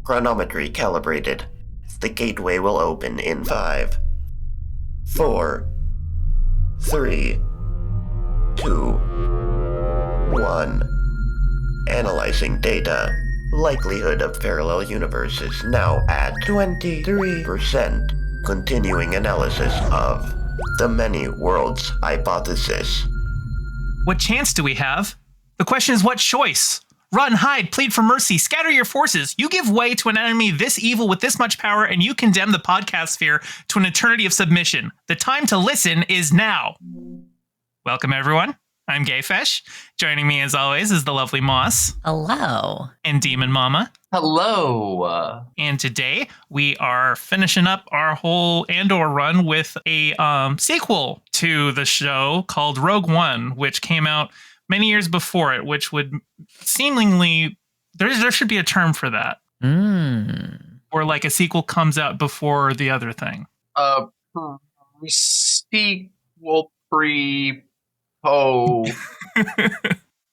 Chronometry calibrated. The gateway will open in 5, 4, 3, 2, 1. Analyzing data. Likelihood of parallel universes now at 23%. Continuing analysis of the many worlds hypothesis. What chance do we have? The question is, what choice? Run, hide, plead for mercy, scatter your forces. You give way to an enemy this evil with this much power, and you condemn the podcast sphere to an eternity of submission. The time to listen is now. Welcome, everyone. I'm Gayfesh. Joining me, as always, is the lovely Moss. Hello. And DemonMama. Hello. And today, we are finishing up our whole Andor run with a sequel to the show called Rogue One, which came out many years before it, which would seemingly, there should be a term for that. Or like a sequel comes out before the other thing. Sequel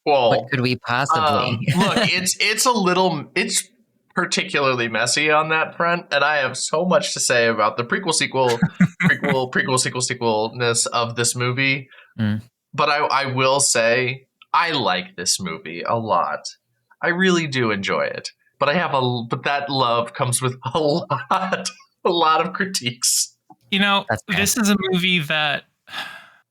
well, what could we possibly? look, it's particularly messy on that front, and I have so much to say about the sequelness of this movie. But I will say I like this movie a lot. I really do enjoy it. But but that love comes with a lot of critiques. You know, this is a movie that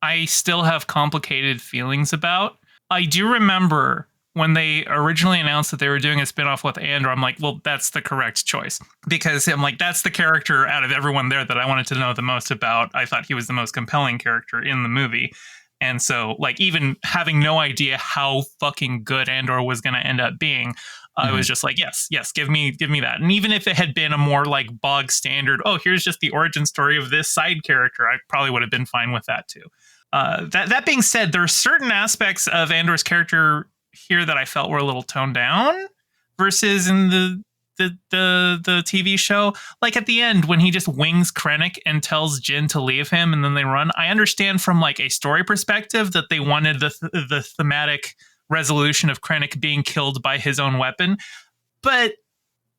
I still have complicated feelings about. I do remember when they originally announced that they were doing a spinoff with Andor, I'm like, well, that's the correct choice. Because I'm like, that's the character out of everyone there that I wanted to know the most about. I thought he was the most compelling character in the movie. And so, like, even having no idea how fucking good Andor was going to end up being, I was just like, yes, give me that. And even if it had been a more like bog standard, oh, here's just the origin story of this side character, I probably would have been fine with that too. That being said, there are certain aspects of Andor's character here that I felt were a little toned down versus in the TV show. Like at the end when he just wings Krennic and tells Jyn to leave him and then they run. I understand from like a story perspective that they wanted the thematic resolution of Krennic being killed by his own weapon, but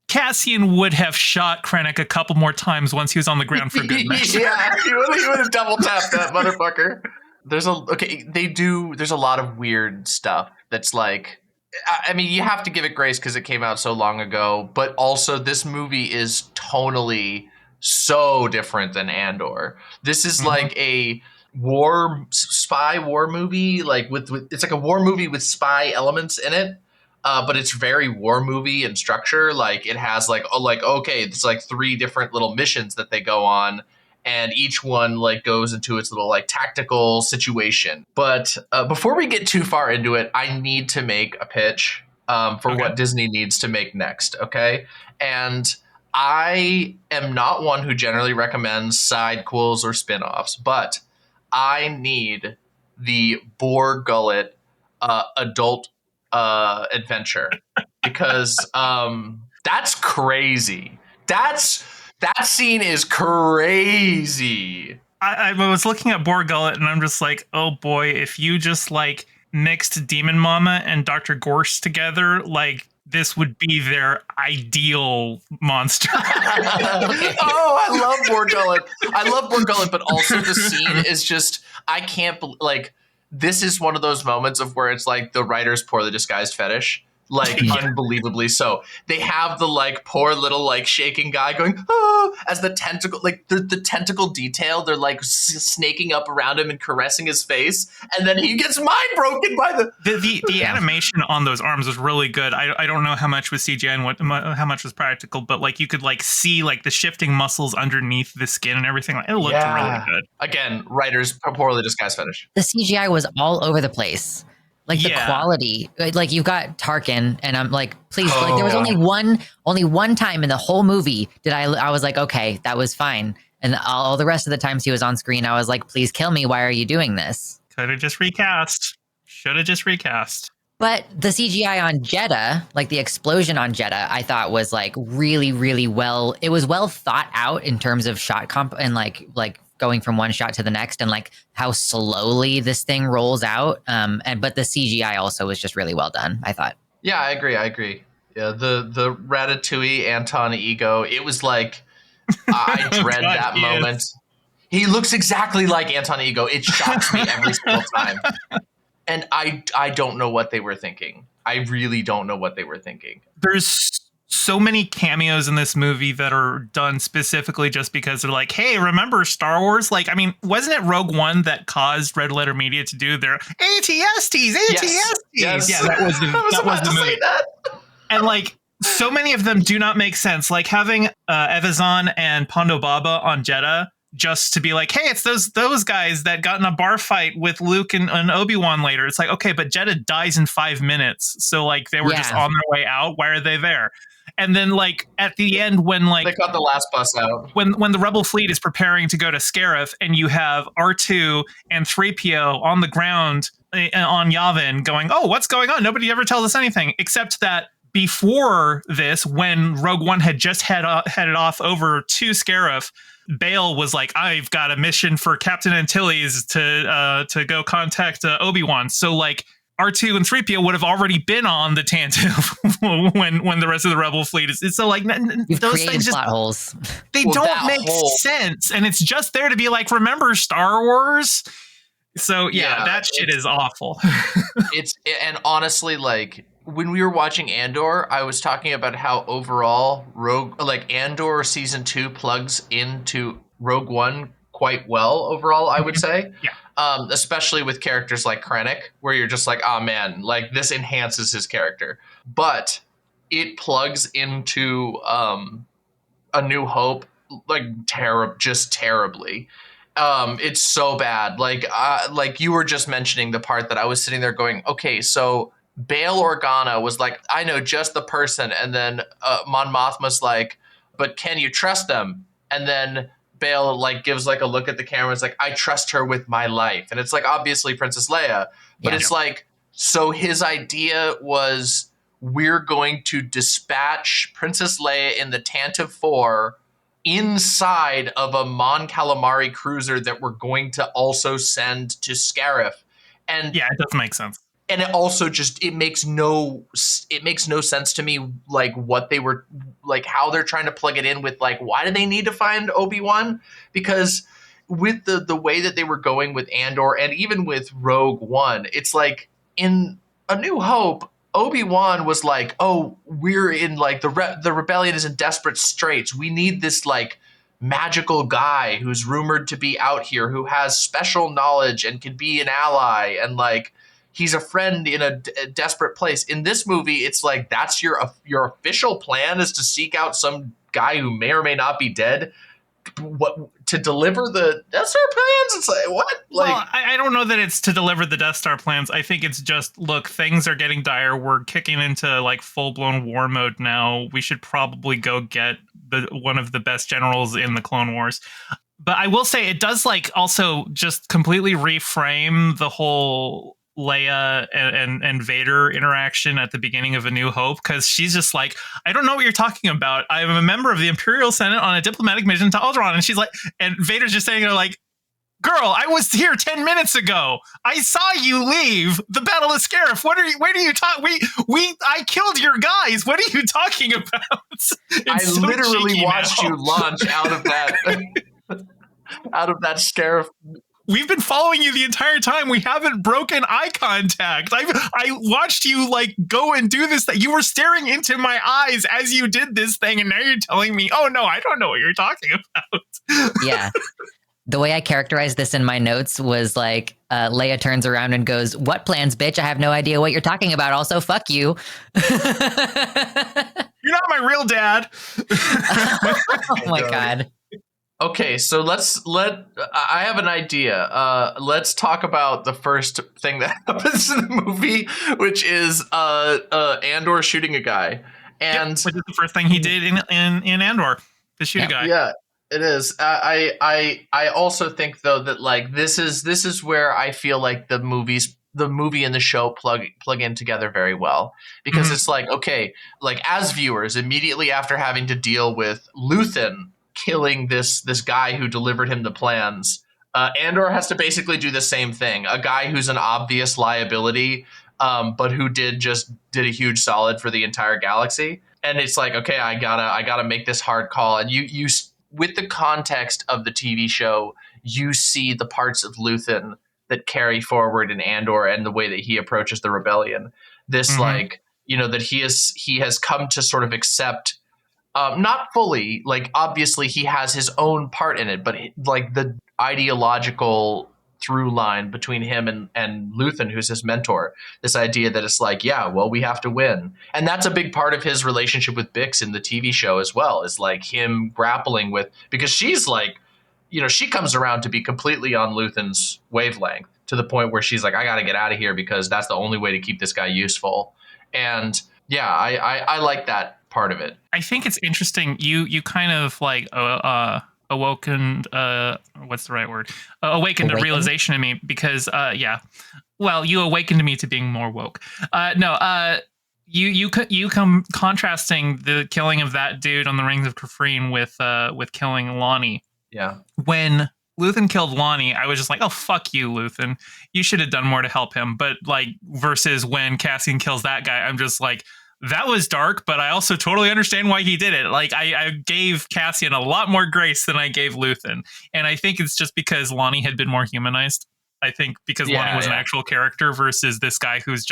Cassian would have shot Krennic a couple more times once he was on the ground for good measure. Yeah, he would have double tapped that motherfucker. There's a lot of weird stuff that's like, I mean, you have to give it grace because it came out so long ago, but also this movie is tonally so different than Andor. This is like a spy war movie, like with it's like a war movie with spy elements in it. But it's very war movie in structure. Like it has okay, it's like 3 different little missions that they go on, and each one like goes into its little like tactical situation. But before we get too far into it, I need to make a pitch for what Disney needs to make next. Okay, and I am not one who generally recommends sidequels or spinoffs, but I need the Boar Gullet adult adventure because that's crazy. That scene is crazy. I was looking at Boar Gullet and I'm just like, oh boy, if you just like mixed DemonMama and Dr. Gorsh together, like this would be their ideal monster. Oh, I love Boar Gullet, but also the scene is just, I can't like. This is one of those moments of where it's like the writer's poorly disguised fetish, like unbelievably so. They have the like poor little like shaking guy going as the tentacle, like the tentacle detail. They're like snaking up around him and caressing his face, and then he gets mind broken by the animation on those arms was really good. I don't know how much was CGI and how much was practical, but like you could like see like the shifting muscles underneath the skin and everything. It looked really good. Again, writers poorly disguised fetish. The CGI was all over the place. Like the quality, like you got Tarkin, and I'm like, please, like there was only one time in the whole movie I was like, okay, that was fine, and all the rest of the times he was on screen, I was like, please kill me. Why are you doing this? Could have just recast. Should have just recast. But the CGI on Jeddah, like the explosion on Jeddah, I thought was like really, really well. It was well thought out in terms of shot comp and like going from one shot to the next and like how slowly this thing rolls out. But the CGI also was just really well done, I thought. Yeah, I agree. Yeah, the Ratatouille Anton ego. It was like I dread God, that he moment. is. He looks exactly like Anton Ego. It shocks me every single time. And I don't know what they were thinking. I really don't know what they were thinking. There's so many cameos in this movie that are done specifically just because they're like, hey, remember Star Wars? Like, I mean, wasn't it Rogue One that caused Red Letter Media to do their ATSTs? Yes. Yeah, that was the I was about to movie. say that. And like, so many of them do not make sense. Like having Evazan and Pondo Baba on Jeddah just to be like, hey, it's those guys that got in a bar fight with Luke and Obi-Wan later. It's like, okay, but Jeddah dies in 5 minutes. So like they were just on their way out. Why are they there? And then like at the end when like They cut the last bus out. when the Rebel fleet is preparing to go to Scarif and you have R2 and 3PO on the ground on Yavin going, oh, what's going on? Nobody ever tells us anything except that before this, when Rogue One had just headed off over to Scarif, Bale was like, I've got a mission for Captain Antilles to go contact Obi-Wan. So like R2 and 3PO would have already been on the Tantive when the rest of the Rebel fleet is. So like You've those created things plot holes. they don't make sense, and it's just there to be like, remember Star Wars? So yeah that shit is awful. And honestly, like when we were watching Andor, I was talking about how overall Andor season 2 plugs into Rogue One quite well overall, I would say. Yeah. Especially with characters like Krennic, where you're just like, oh man, like this enhances his character. But it plugs into A New Hope like just terribly. It's so bad. Like you were just mentioning the part that I was sitting there going, okay, so Bail Organa was like, I know just the person, and then Mon Mothma's like, but can you trust them? And then Bail like gives like a look at the camera. It's like, I trust her with my life, and it's like obviously Princess Leia, but it's like, so his idea was we're going to dispatch Princess Leia in the Tantive 4 inside of a Mon Calamari cruiser that we're going to also send to Scarif. And yeah, it doesn't make sense. And it also just it makes no sense to me, like what they were like, how they're trying to plug it in with like, why do they need to find Obi-Wan? Because with the way that they were going with Andor and even with Rogue One, it's like in A New Hope, Obi-Wan was like, oh, we're in like the rebellion is in desperate straits. We need this like magical guy who's rumored to be out here who has special knowledge and can be an ally, and like he's a friend in a desperate place. In this movie, it's like that's your official plan is to seek out some guy who may or may not be dead. What to deliver the Death Star plans? It's like what? Like, well, I don't know that it's to deliver the Death Star plans. I think it's just, look, things are getting dire. We're kicking into like full blown war mode now. We should probably go get one of the best generals in the Clone Wars. But I will say it does like also just completely reframe the whole Leia and Vader interaction at the beginning of A New Hope, because she's just like, I don't know what you're talking about. I'm a member of the Imperial Senate on a diplomatic mission to Alderaan. And she's like, and Vader's just saying, like, girl, I was here 10 minutes ago. I saw you leave the Battle of Scarif. Where do you talk? I killed your guys. What are you talking about? I literally watched you launch out of that Scarif. We've been following you the entire time. We haven't broken eye contact. I watched you like go and do this. That you were staring into my eyes as you did this thing, and now you're telling me, oh no, I don't know what you're talking about. Yeah. The way I characterized this in my notes was like, Leia turns around and goes, what plans, bitch? I have no idea what you're talking about. Also, fuck you. You're not my real dad. Oh my God. Okay, so I have an idea. Let's talk about the first thing that happens in the movie, which is Andor shooting a guy. And which is the first thing he did in Andor, to shoot a guy. Yeah, it is. I also think though that like this is where I feel like the movie and the show plug in together very well, because it's like, okay, like as viewers, immediately after having to deal with Luthen killing this guy who delivered him the plans, Andor has to basically do the same thing. A guy who's an obvious liability but who did a huge solid for the entire galaxy. And it's like, okay, I gotta make this hard call. And you with the context of the TV show, you see the parts of Luthen that carry forward in Andor and the way that he approaches the rebellion. This like, that he has come to sort of accept, not fully, like obviously he has his own part in it, but like the ideological through line between him and Luthen, who's his mentor, this idea that it's like, yeah, well, we have to win. And that's a big part of his relationship with Bix in the TV show as well, is like him grappling with, because she's like, she comes around to be completely on Luthen's wavelength, to the point where she's like, I got to get out of here because that's the only way to keep this guy useful. And yeah, I like that part of it. I think it's interesting. You kind of like awakened what's the right word? Awakened a realization in me because you awakened me to being more woke. You come contrasting the killing of that dude on the Rings of Kafrene with killing Lonnie. Yeah. When Luthen killed Lonnie, I was just like, oh, fuck you, Luthen. You should have done more to help him. But like, versus when Cassian kills that guy, I'm just like, that was dark, but I also totally understand why he did it. Like, I gave Cassian a lot more grace than I gave Luthen. And I think it's just because Lonnie had been more humanized. I think because Lonnie was an actual character versus this guy he's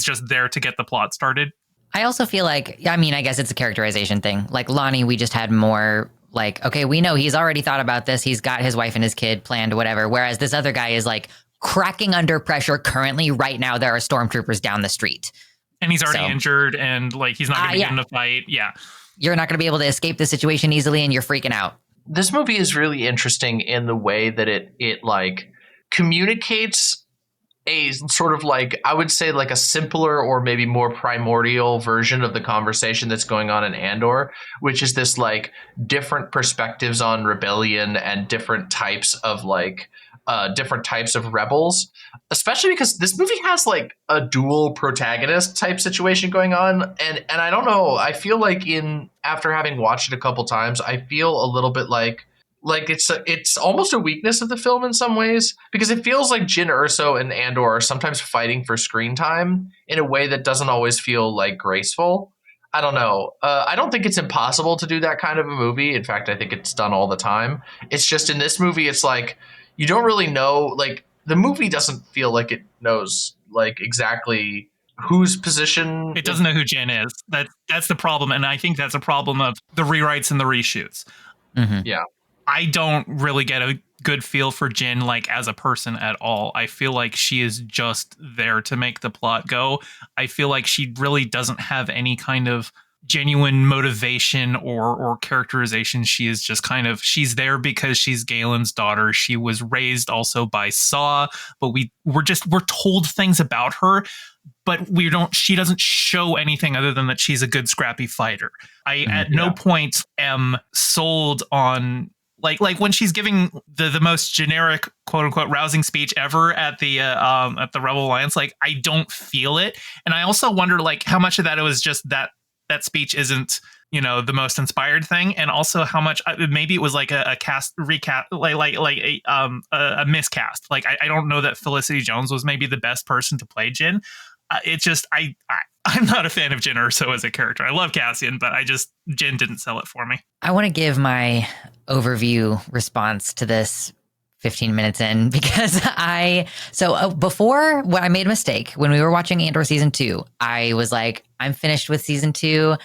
just there to get the plot started. I also feel like, I guess it's a characterization thing. Like Lonnie, we just had more like, okay, we know he's already thought about this. He's got his wife and his kid planned, whatever. Whereas this other guy is like cracking under pressure currently. Right now, there are stormtroopers down the street. And he's already injured and like he's not going to get in a fight. Yeah. You're not going to be able to escape the situation easily and you're freaking out. This movie is really interesting in the way that it like communicates a sort of like, I would say like a simpler or maybe more primordial version of the conversation that's going on in Andor, which is this like different perspectives on rebellion and different types of rebels, especially because this movie has like a dual protagonist type situation going on. And I don't know, I feel like after having watched it a couple times, I feel a little bit like it's almost a weakness of the film in some ways, because it feels like Jyn Erso and Andor are sometimes fighting for screen time in a way that doesn't always feel like graceful. I don't know. I don't think it's impossible to do that kind of a movie. In fact, I think it's done all the time. It's just in this movie, it's like you don't really know, like the movie doesn't feel like it knows like exactly whose position. It doesn't know who Jyn is. That's the problem. And I think that's a problem of the rewrites and the reshoots. Mm-hmm. Yeah. I don't really get a good feel for Jyn like as a person at all. I feel like she is just there to make the plot go. I feel like she really doesn't have any kind of genuine motivation or characterization. She is just she's there because she's Galen's daughter. She was raised also by Saw, but we're told things about her, but she doesn't show anything other than that she's a good scrappy fighter. I at no point am sold on like when she's giving the most generic quote unquote rousing speech ever at the Rebel Alliance. Like I don't feel it. And I also wonder like how much of that it was just that speech isn't, the most inspired thing. And also how much maybe it was like a cast recast, a miscast. Like I don't know that Felicity Jones was maybe the best person to play Jyn. It's just, I'm not a fan of Jyn Erso as a character. I love Cassian, but Jyn didn't sell it for me. I want to give my overview response to this 15 minutes in because before when I made a mistake when we were watching Andor season 2, I was like, I'm finished with season 2.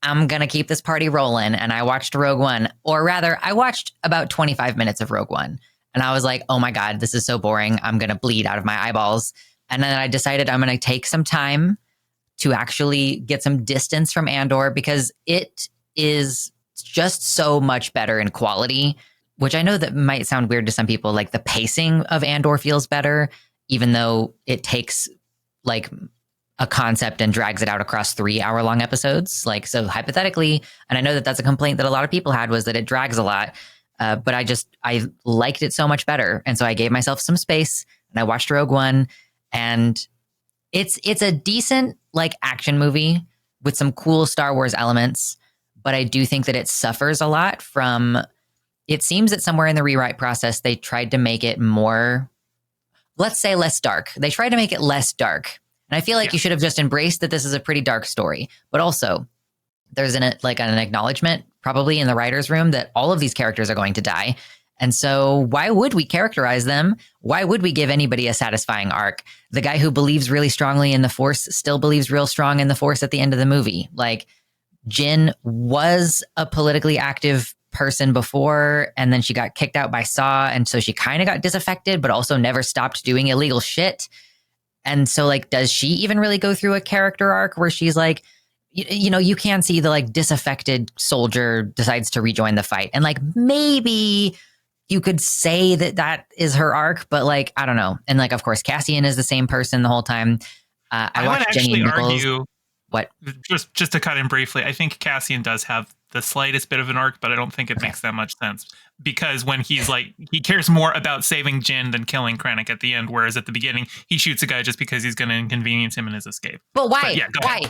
I'm going to keep this party rolling. And I watched Rogue One, or rather I watched about 25 minutes of Rogue One. And I was like, oh my God, this is so boring. I'm going to bleed out of my eyeballs. And then I decided I'm going to take some time to actually get some distance from Andor because it is just so much better in quality, which I know that might sound weird to some people. Like the pacing of Andor feels better, even though it takes like a concept and drags it out across 3-hour-long episodes. Like, so hypothetically, and I know that that's a complaint that a lot of people had was that it drags a lot. But I liked it so much better. And so I gave myself some space and I watched Rogue One. And it's a decent like action movie with some cool Star Wars elements, but I do think that it suffers a lot from, it seems that somewhere in the rewrite process, they tried to make it more, let's say less dark. They tried to make it less dark. And I feel like you should have just embraced that this is a pretty dark story. But also, there's an acknowledgement probably in the writer's room that all of these characters are going to die. And so why would we characterize them? Why would we give anybody a satisfying arc? The guy who believes really strongly in the Force still believes real strong in the Force at the end of the movie. Like, Jyn was a politically active person before, and then she got kicked out by Saw, and so she kind of got disaffected, but also never stopped doing illegal shit. And so, like, does she even really go through a character arc where she's like, you know, you can see the like disaffected soldier decides to rejoin the fight, and like maybe you could say that is her arc, but like I don't know. And like, of course, Cassian is the same person the whole time. I watched Jenny Nichols. What? Just to cut in briefly, I think Cassian does have the slightest bit of an arc, but I don't think it makes that much sense, because when he's like, he cares more about saving Jyn than killing Krennic at the end, whereas at the beginning he shoots a guy just because he's going to inconvenience him in his escape. But why? Why?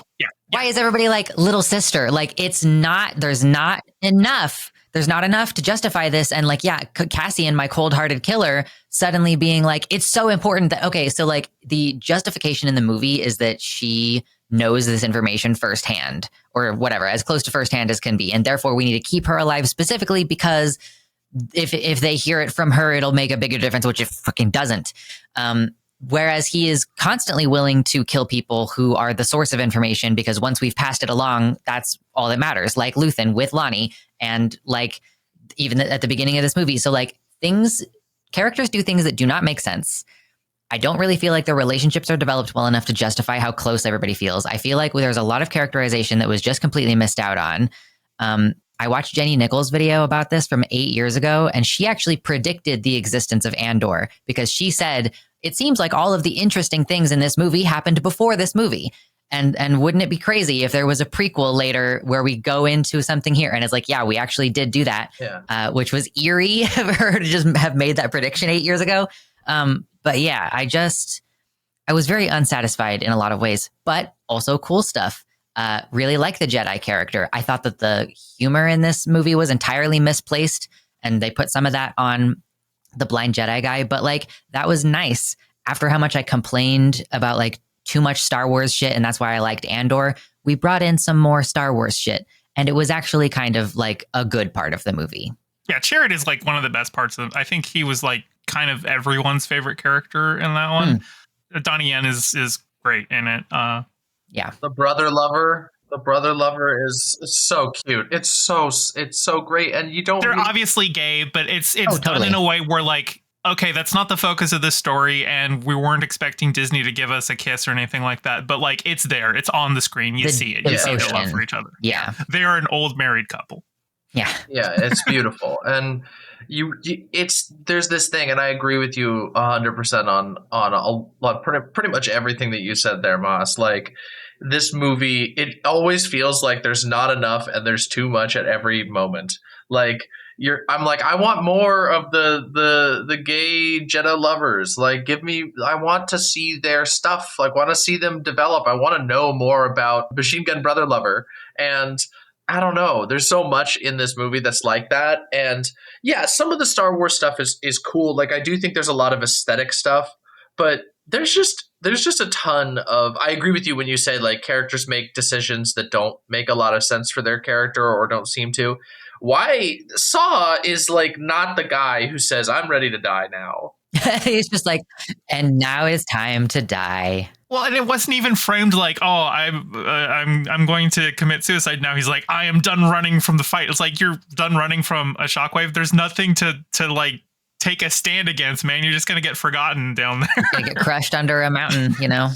Why is everybody like little sister? Like, it's not. There's not enough. There's not enough to justify this. And like, yeah, Cassian, my cold-hearted killer, suddenly being like, it's so important that, okay, so like the justification in the movie is that she knows this information firsthand, or whatever, as close to firsthand as can be. And therefore we need to keep her alive specifically because if they hear it from her, it'll make a bigger difference, which it fucking doesn't. Whereas he is constantly willing to kill people who are the source of information, because once we've passed it along, that's all that matters. Like Luthen with Lonnie, and like even at the beginning of this movie. So like characters do things that do not make sense. I don't really feel like their relationships are developed well enough to justify how close everybody feels. I feel like there's a lot of characterization that was just completely missed out on. I watched Jenny Nichols' video about this from 8 years ago, and she actually predicted the existence of Andor, because she said, it seems like all of the interesting things in this movie happened before this movie. And wouldn't it be crazy if there was a prequel later where we go into something here? And it's like, yeah, we actually did do that, which was eerie of her to just have made that prediction 8 years ago. But yeah, I was very unsatisfied in a lot of ways, but also cool stuff. Really like the Jedi character. I thought that the humor in this movie was entirely misplaced, and they put some of that on the blind Jedi guy, but like that was nice. After how much I complained about like too much Star Wars shit, and that's why I liked Andor, we brought in some more Star Wars shit, and it was actually kind of like a good part of the movie. Yeah, Chirrut is like one of the best parts of. I think he was like kind of everyone's favorite character in that one. Donnie Yen is great in it. Yeah, the brother lover is so cute. It's so great, and you don't. They're obviously gay, but it's totally done in a way where like, okay, that's not the focus of this story, and we weren't expecting Disney to give us a kiss or anything like that. But like, it's there, it's on the screen. You see it. You see their love for each other. Yeah, they are an old married couple. Yeah, it's beautiful, and there's this thing, and I agree with you 100% on a lot, pretty much everything that you said there, Moss. Like, this movie, it always feels like there's not enough and there's too much at every moment. Like, I'm like, I want more of the gay Jedi lovers. Like, I want to see their stuff. Like, want to see them develop. I want to know more about Machine Gun Brother Lover. And I don't know. There's so much in this movie that's like that. And yeah, some of the Star Wars stuff is cool. Like, I do think there's a lot of aesthetic stuff, but there's just a ton of. I agree with you when you say like characters make decisions that don't make a lot of sense for their character or don't seem to. Why Saw is like not the guy who says, I'm ready to die now. He's just like, and now it's time to die. Well, and it wasn't even framed like, oh, I'm going to commit suicide now. He's like, I am done running from the fight. It's like, you're done running from a shockwave. There's nothing to like take a stand against, man. You're just gonna get forgotten down there. Gonna get crushed under a mountain, you know.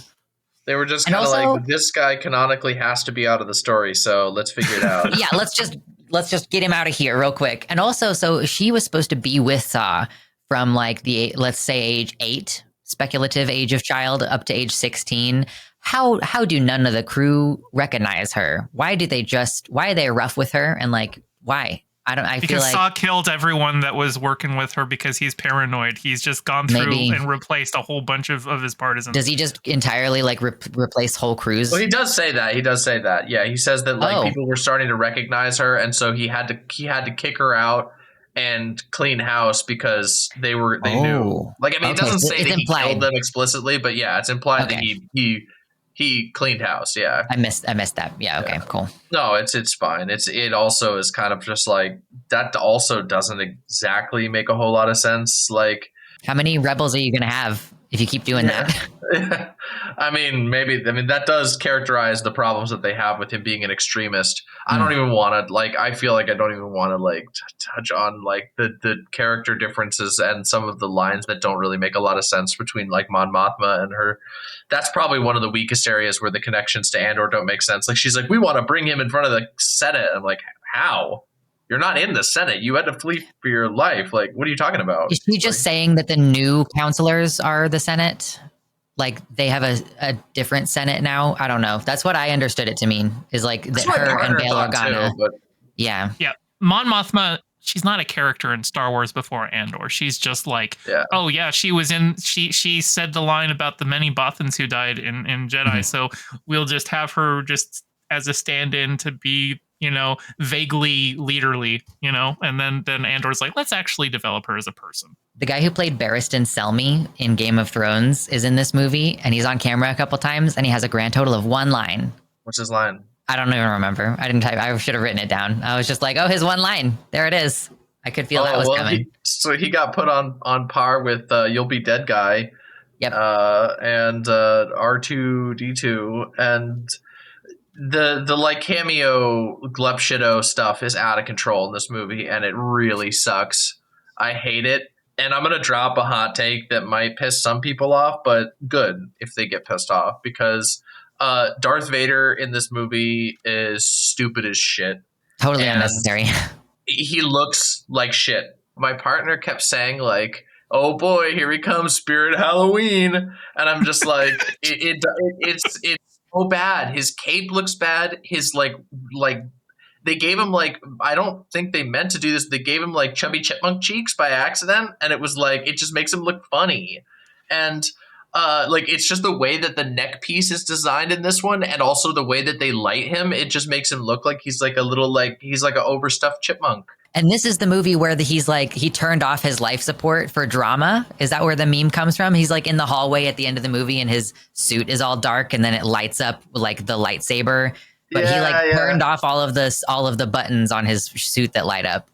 They were just kind of like, this guy canonically has to be out of the story, so let's figure it out. Yeah, let's just get him out of here real quick. And also, so she was supposed to be with Saw from like let's say age 8, speculative age of child, up to age 16. How do none of the crew recognize her? Why are they rough with her? And like, why? Because Saw killed everyone that was working with her because he's paranoid. He's just gone through and replaced a whole bunch of his partisans. Does he just entirely like replace whole crews? Well, he does say that. Yeah, he says that like people were starting to recognize her, and so he had to kick her out and clean house because they knew. Like, I mean, it doesn't say that he killed them explicitly, but yeah, it's implied that he He cleaned house. Yeah. I missed that. Yeah. Okay. Cool. No, it's fine. It also is kind of just like that. Also doesn't exactly make a whole lot of sense. Like, how many rebels are you gonna have if you keep doing that? I mean, maybe. I mean, that does characterize the problems that they have with him being an extremist. I don't even want to like. I feel like I don't even want to like touch on like the character differences and some of the lines that don't really make a lot of sense between like Mon Mothma and her. That's probably one of the weakest areas where the connections to Andor don't make sense. Like, she's like, we want to bring him in front of the Senate. I'm like, how? You're not in the Senate. You had to flee for your life. Like, what are you talking about? Is she just saying that the new counselors are the Senate? Like, they have a different Senate now? I don't know. That's what I understood it to mean. Is like that her and Bail Organa. Yeah. Yeah. Mon Mothma, she's not a character in Star Wars before Andor. She's just like, oh yeah, she was in. She said the line about the many Bothans who died in Jedi. So we'll just have her just as a stand-in to be, vaguely leaderly, and then Andor's like, let's actually develop her as a person. The guy who played Barristan Selmy in Game of Thrones is in this movie, and he's on camera a couple times, and he has a grand total of one line. What's his line? I don't even remember. I didn't type. I should have written it down. I was just like, oh, his one line. There it is. I could feel that was coming. So he got put on par with You'll Be Dead guy. Yep. And R2D2 and the like cameo Glepshido stuff is out of control in this movie, and it really sucks. I hate it. And I'm going to drop a hot take that might piss some people off, but good if they get pissed off, because Darth Vader in this movie is stupid as shit. Totally unnecessary. He looks like shit. My partner kept saying like, "Oh boy, here he comes, Spirit Halloween," and I'm just like, it's so bad. His cape looks bad. His like they gave him like, I don't think they meant to do this. They gave him like chubby chipmunk cheeks by accident, and it was like, it just makes him look funny. And like, it's just the way that the neck piece is designed in this one, and also the way that they light him, it just makes him look like he's like a little, like he's like an overstuffed chipmunk. And this is the movie where he's like, he turned off his life support for drama. Is that where the meme comes from? He's like in the hallway at the end of the movie, and his suit is all dark, and then it lights up like the lightsaber. But he turned off all of the buttons on his suit that light up.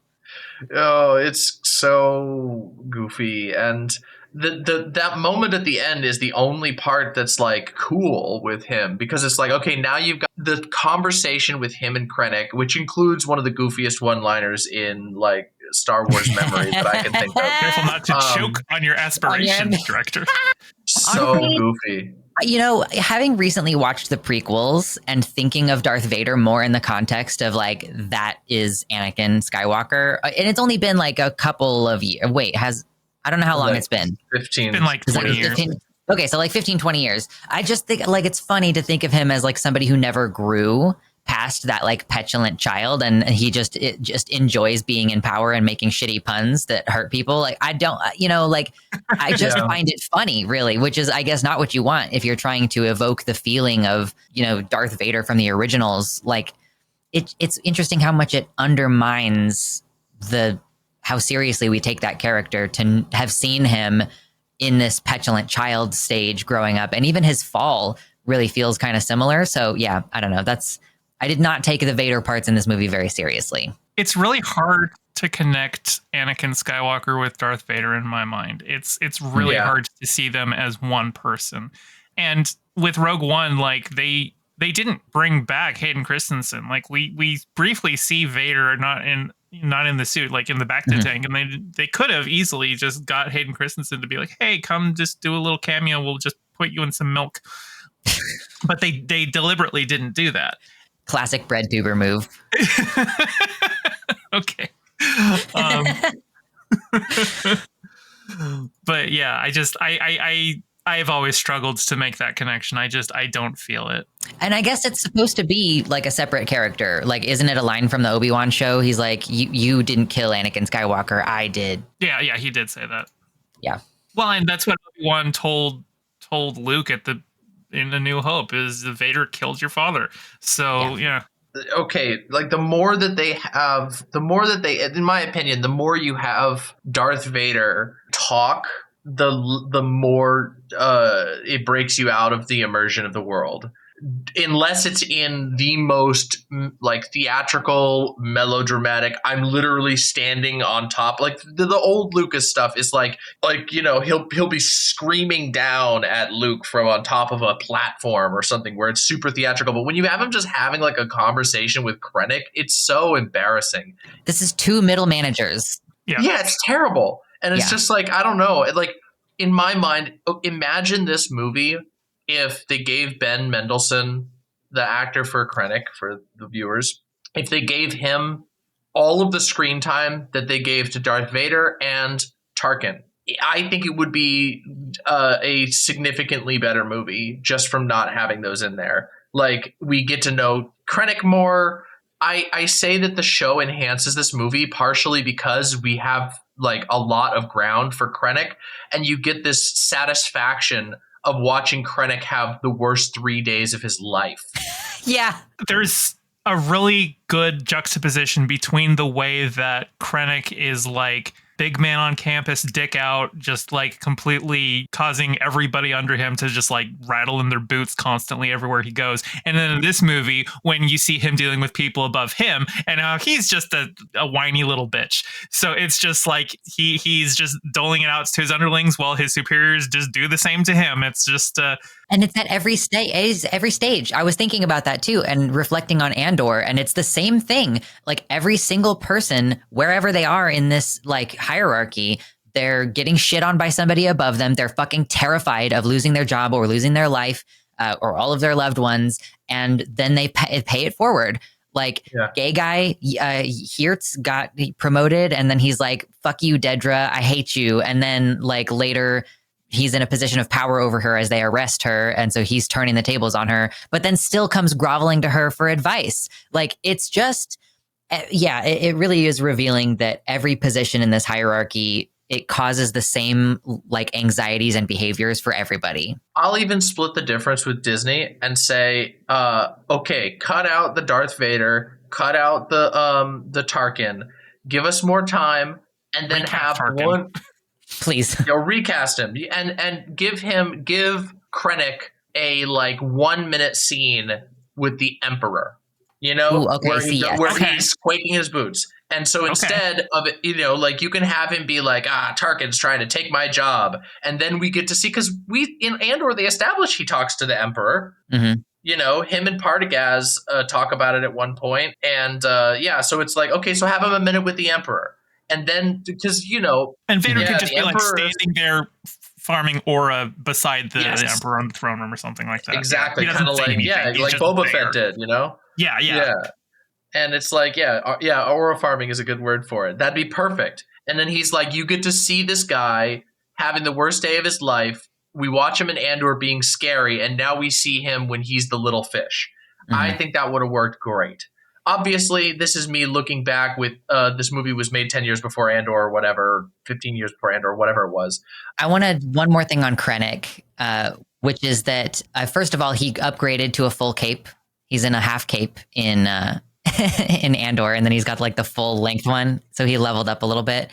Oh, it's so goofy. And that moment at the end is the only part that's like cool with him, because it's like, okay, now you've got the conversation with him and Krennic, which includes one of the goofiest one-liners in like Star Wars memory that I can think of. Careful not to choke on your aspirations, director. So goofy. Having recently watched the prequels and thinking of Darth Vader more in the context of like, that is Anakin Skywalker, and it's only been like a couple of years. I don't know how long it's been. 15. It's been like 20 years. 15, okay, so like 15, 20 years. I just think like it's funny to think of him as like somebody who never grew past that like petulant child, and he just enjoys being in power and making shitty puns that hurt people. Like, I don't, I just find it funny, really, which is, I guess, not what you want if you're trying to evoke the feeling of, Darth Vader from the originals. Like, it's interesting how much it undermines how seriously we take that character to have seen him in this petulant child stage growing up, and even his fall really feels kind of similar. So yeah, I don't know. I did not take the Vader parts in this movie very seriously. It's really hard to connect Anakin Skywalker with Darth Vader in my mind. It's really hard to see them as one person. And with Rogue One, like they didn't bring back Hayden Christensen. Like we briefly see Vader not in the suit, like in the bacta tank, and they could have easily just got Hayden Christensen to be like, hey, come just do a little cameo. We'll just put you in some milk. But they deliberately didn't do that. Classic bread tuber move. Okay. But yeah, I've always struggled to make that connection. I don't feel it. And I guess it's supposed to be like a separate character. Like, isn't it a line from the Obi-Wan show? He's like, you didn't kill Anakin Skywalker, I did. Yeah, he did say that. Yeah. Well, and that's what Obi-Wan told Luke in A New Hope, is Vader killed your father. So yeah. Okay, like the more that they, in my opinion, the more you have Darth Vader talk, the more it breaks you out of the immersion of the world. Unless it's in the most like theatrical, melodramatic, I'm literally standing on top. Like the old Lucas stuff is like he'll be screaming down at Luke from on top of a platform or something where it's super theatrical. But when you have him just having like a conversation with Krennic, it's so embarrassing. This is two middle managers. Yeah, it's terrible, and it's just like I don't know. Like in my mind, imagine this movie if they gave Ben Mendelsohn, the actor for Krennic, for the viewers, if they gave him all of the screen time that they gave to Darth Vader and Tarkin. I think it would be a significantly better movie just from not having those in there. Like, we get to know Krennic more. I say that the show enhances this movie partially because we have like a lot of ground for Krennic, and you get this satisfaction of watching Krennic have the worst 3 days of his life. Yeah. There's a really good juxtaposition between the way that Krennic is like big man on campus, dick out, just like completely causing everybody under him to just like rattle in their boots constantly everywhere he goes. And then in this movie, when you see him dealing with people above him and how he's just a whiny little bitch. So it's just like he's just doling it out to his underlings while his superiors just do the same to him. It's just and it's at every stage. I was thinking about that too and reflecting on Andor, and it's the same thing. Like every single person, wherever they are in this like hierarchy, they're getting shit on by somebody above them. They're fucking terrified of losing their job or losing their life or all of their loved ones. And then they pay it forward. Like gay guy, Hertz got promoted, and then he's like, fuck you, Dedra, I hate you. And then like later he's in a position of power over her as they arrest her. And so he's turning the tables on her, but then still comes groveling to her for advice. Like, it's just, it really is revealing that every position in this hierarchy, it causes the same like anxieties and behaviors for everybody. I'll even split the difference with Disney and say, okay, cut out the Darth Vader, cut out the Tarkin, give us more time, and then have Tarkin. One. Please. Recast him and give Krennic a like 1 minute scene with the Emperor, where he's quaking his boots. And so instead of it, like you can have him be like, Tarkin's trying to take my job. And then we get to see, because in Andor, they establish he talks to the Emperor. Mm-hmm. Him and Partagaz talk about it at one point. And so it's like, okay, so have him a minute with the Emperor. And then, because, and Vader could just be like standing there farming aura beside the Emperor on the throne room or something like that. Exactly. Kind of like, like Boba Fett did, Yeah. And it's like, aura farming is a good word for it. That'd be perfect. And then he's like, you get to see this guy having the worst day of his life. We watch him in Andor being scary, and now we see him when he's the little fish. Mm-hmm. I think that would have worked great. Obviously, this is me looking back with this movie was made 10 years before Andor or whatever, 15 years before Andor, whatever it was. I wanted one more thing on Krennic, which is that, first of all, he upgraded to a full cape. He's in a half cape in in Andor, and then he's got like the full length one. So he leveled up a little bit.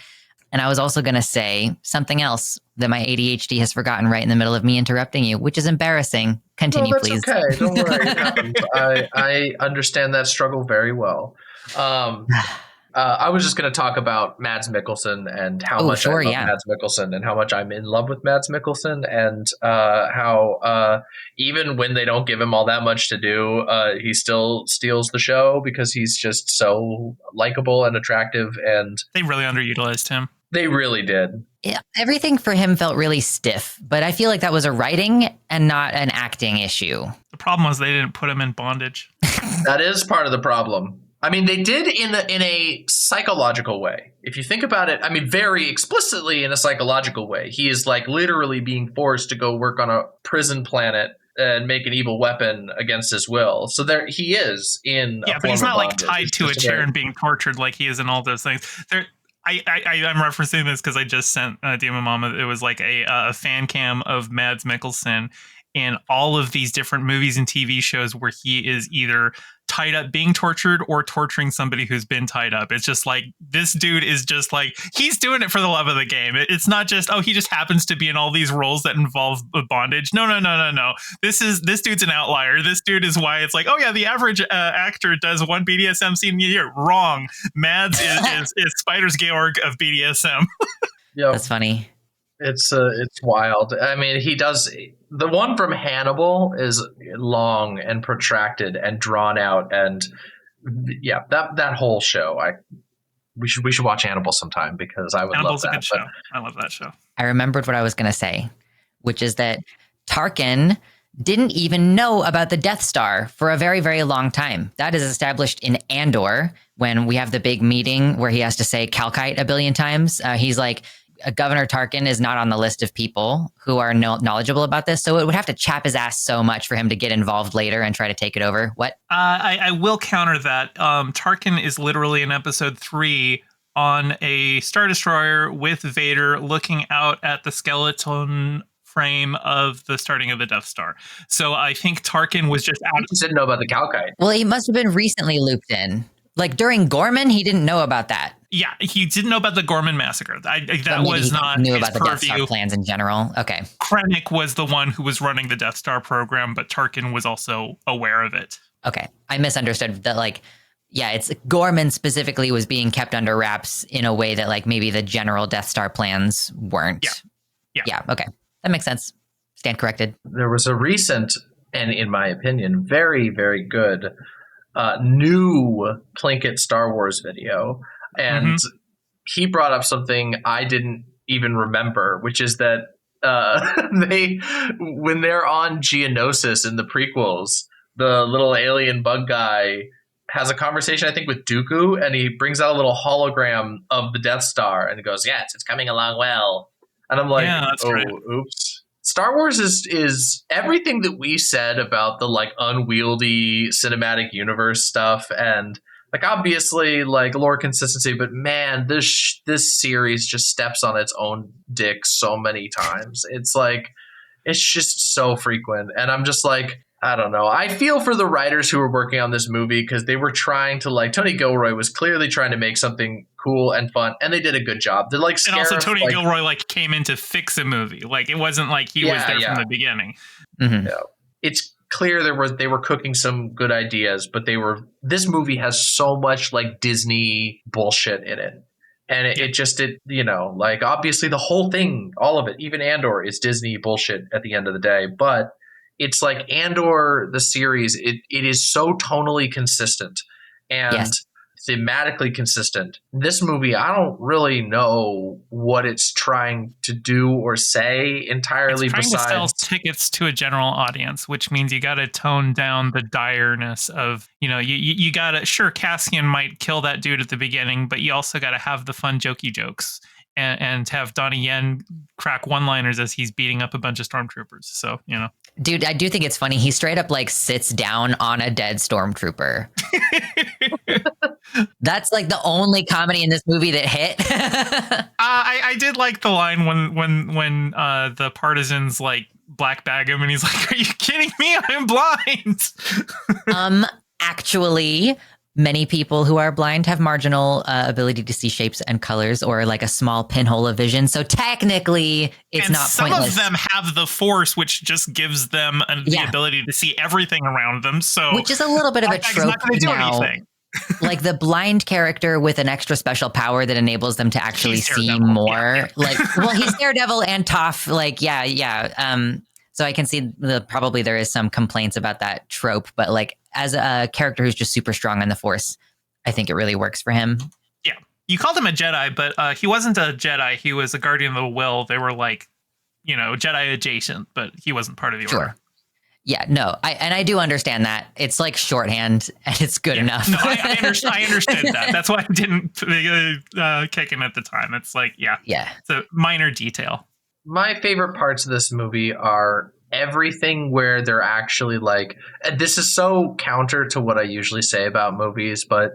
And I was also going to say something else that my ADHD has forgotten right in the middle of me interrupting you, which is embarrassing. Continue, please. Okay, don't worry. It happens. I understand that struggle very well. I was just going to talk about Mads Mikkelsen and how much I love Mads Mikkelsen and how much I'm in love with Mads Mikkelsen, and how even when they don't give him all that much to do, he still steals the show because he's just so likable and attractive. And they really underutilized him. They really did. Yeah, everything for him felt really stiff, but I feel like that was a writing and not an acting issue. The problem was they didn't put him in bondage. That is part of the problem. I mean, they did in a psychological way. If you think about it, I mean, very explicitly in a psychological way. He is like literally being forced to go work on a prison planet and make an evil weapon against his will. So there he is in a but he's not like tied to a chair and being tortured like he is in all those things. I'm referencing this because I just sent DemonMama. It was like a fan cam of Mads Mikkelsen, in all of these different movies and TV shows where he is either tied up being tortured or torturing somebody who's been tied up. It's just like, this dude is just like, he's doing it for the love of the game. It's not just, oh, he just happens to be in all these roles that involve bondage. No. This dude's an outlier. This dude is why it's like, oh yeah, the average actor does one BDSM scene a year. Wrong. Mads is Spider's Georg of BDSM. Yep. That's funny. It's wild. I mean, he does. The one from Hannibal is long and protracted and drawn out, and yeah, that whole show. We should watch Hannibal sometime because I would Hannibal's love that. a good show. I love that show. I remembered what I was going to say, which is that Tarkin didn't even know about the Death Star for a very, very long time. That is established in Andor when we have the big meeting where he has to say Calkite a billion times. He's like, Governor Tarkin is not on the list of people who are knowledgeable about this. So it would have to chap his ass so much for him to get involved later and try to take it over. What? I will counter that. Tarkin is literally in episode 3 on a Star Destroyer with Vader looking out at the skeleton frame of the starting of the Death Star. So I think Tarkin was just out. I just didn't know about the Calkite. Well, he must have been recently looped in. Like during Gorman, he didn't know about that. Yeah, he didn't know about the Gorman massacre. That was not knew his about the Death Star plans in general. Okay. Krennic was the one who was running the Death Star program, but Tarkin was also aware of it. Okay. I misunderstood that, like, yeah, it's Gorman specifically was being kept under wraps in a way that, like, maybe the general Death Star plans weren't. Yeah. Okay. That makes sense. Stand corrected. There was a recent, and in my opinion, very, very good new Plinkett Star Wars video. And he brought up something I didn't even remember, which is that when they're on Geonosis in the prequels, the little alien bug guy has a conversation, I think, with Dooku, and he brings out a little hologram of the Death Star, and he goes, "Yes, it's coming along well." And I'm like, yeah, that's right. Oops. Star Wars is everything that we said about the like unwieldy cinematic universe stuff, and like obviously like lore consistency, but man, this series just steps on its own dick so many times. It's like it's just so frequent, and I'm just like, I don't know. I feel for the writers who were working on this movie because they were trying to like Tony Gilroy was clearly trying to make something cool and fun, and they did a good job. They're like, and also Tony Gilroy like came in to fix a movie. Like it wasn't like he was there from the beginning. Mm-hmm. Yeah. It's clear they were cooking some good ideas, but this movie has so much like Disney bullshit in it. And it you know, like obviously the whole thing, all of it, even Andor is Disney bullshit at the end of the day, but it's like Andor, the series, it is so tonally consistent and thematically consistent. This movie, I don't really know what it's trying to do or say entirely. It's trying besides to sell tickets to a general audience, which means you got to tone down the direness of, you know, you got to, sure, Cassian might kill that dude at the beginning, but you also got to have the fun jokey jokes. And have Donnie Yen crack one-liners as he's beating up a bunch of stormtroopers. So, you know. Dude, I do think it's funny. He straight up like sits down on a dead stormtrooper. That's like the only comedy in this movie that hit. I did like the line when the partisans like black bag him and he's like, "Are you kidding me? I'm blind." Actually, many people who are blind have marginal ability to see shapes and colors or like a small pinhole of vision. So technically, it's not pointless. Some of them have the Force, which just gives them the ability to see everything around them. So, which is a little bit of a trope not going to do now. Anything. Like the blind character with an extra special power that enables them to actually see more. Yeah. Like, well, he's Daredevil and Toph. Like, yeah. So I can see probably there is some complaints about that trope, but like as a character who's just super strong on the Force, I think it really works for him. Yeah. You called him a Jedi, but he wasn't a Jedi. He was a Guardian of the Will. They were like, you know, Jedi adjacent, but he wasn't part of the Order. Yeah, no, I do understand that. It's like shorthand and it's good enough. No, I understood that. That's why I didn't kick him at the time. It's like, yeah, it's a minor detail. My favorite parts of this movie are everything where they're actually like, and this is so counter to what I usually say about movies, but